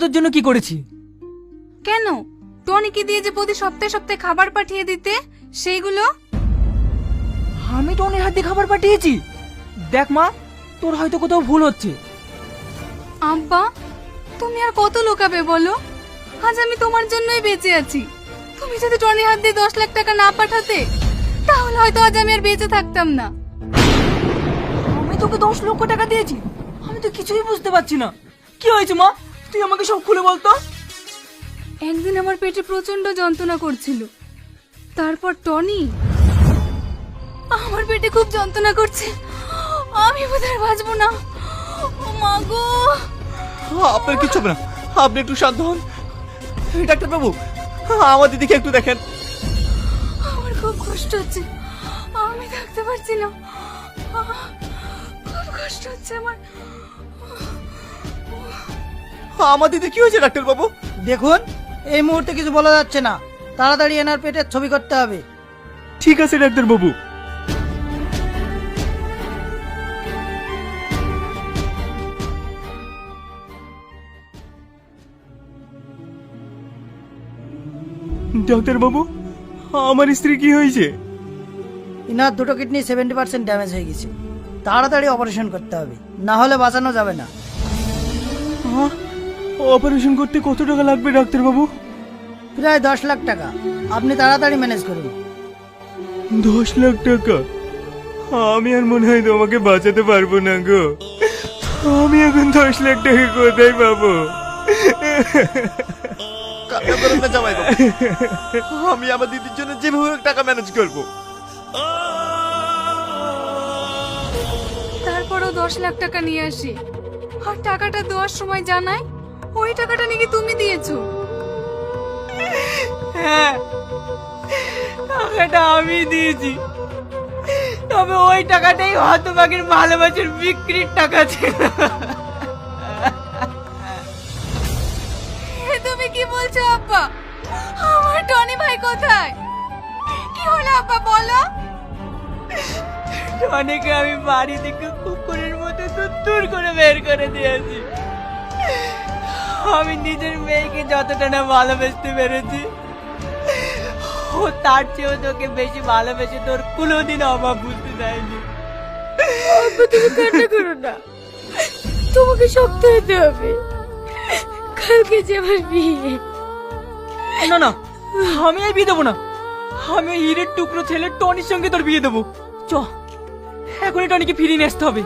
তোর জন্য কি করেছি? কেন? টনিকে দিয়ে যে প্রতি সপ্তাহে সপ্তাহে খাবার পাঠিয়ে দিতে, সেইগুলো? আমি টনির হাতে খাবার পাঠিয়েছি? দেখ মা, তোর হয়তো কোথাও ভুল হচ্ছে। আব্বা, তুমি আর কত লোকাবে বলো? আজ আমি তোমার জন্যই বেঁচে আছি। তুমি যদি টনির হাত দিয়ে 10 লাখ টাকা না পাঠাতে, তাহলে হয়তো আজ আমি আর বেঁচে থাকতাম না। আমি তোকে 10 লক্ষ টাকা দিয়েছি? আমি তো কিছুই বুঝতে পারছি না। কি হয়েছে মা? তুই আমাকে সব খুলে বলতো। একদিন আমার পেটে প্রচন্ড যন্ত্রণা করছিল, তারপর টনি। আমার পেটে খুব যন্ত্রণা করছে, আমি বোধহয় বাঁচবো না। ও মা গো! আপনার কিচ্ছু হবে না, আপনি একটু শান্ত হন। ডাক্তার বাবু, আমাদের দিকে একটু দেখেন। আমার খুব কষ্ট হচ্ছে, আমি থাকতে পারছি না। খুব কষ্ট হচ্ছে আমার। আমাদের দিকে কি হয়েছে ডাক্তার বাবু? দেখুন, এই মুহূর্তে কিছু বলা যাচ্ছে না, তাড়াতাড়ি এনার পেটের ছবি করতে হবে। ঠিক আছে ডাক্তার বাবু। ডাক্তার বাবু, আমার স্ত্রী কি হয়েছে? ইনার দুটো কিডনি 70% ড্যামেজ হয়ে গেছে, তাড়াতাড়ি অপারেশন করতে হবে, না হলে বাঁচানো যাবে না। অপারেশন করতে কত টাকা লাগবে ডাক্তার বাবু? প্রায় 10 লাখ টাকা, আপনি তাড়াতাড়ি ম্যানেজ করুন। 10 লাখ টাকা? আমি আর মনে হয় তোমাকে বাঁচাতে পারবো না গো। আমি এখন 10 লাখ টাকা কোথায় পাবো? কান্না করেন না জামাই বাবু, আমি আমার দিদির জন্য যেভাবে হোক টাকা ম্যানেজ করবো। তারপরও 10 লাখ টাকা নিয়ে আসি, আর টাকাটা দেওয়ার সময় জানাই ওই টাকাটা নাকি তুমি দিয়েছো। হ্যাঁ, টাকাটা আমি দিয়েছি, তবে ওই টাকাটাই হতভাগের ভালোবাসার বিক্রির টাকা ছিল। এ তুমি কি বলছো আব্বা? আমার টনি ভাই কোথায়? কি হলো আব্বা, বলো। অনেকে আমি বাড়ি থেকে কুকুরের মতো তুত্তুর করে বের করে দিয়েছি। আমি নিজের মেয়েকে যতটা না ভালোবাসতে পেরেছি, ও তার চেয়েও তোকে বেশি ভালোবেসে তোর কোনোদিন অভাব বুঝতে দেয়নি। আব্বা, তুমি কান্না করো না, তোমাকে শক্ত হতে হবে। কালকে যে আমার বিয়ে। না না, আমি আর বিয়ে দেবো না। আমি ওই হীরের টুকরো ছেলে টনির সঙ্গে তোর বিয়ে দেবো। চ, এখনই টনিকে ফিরিয়ে নিয়ে আসতে হবে।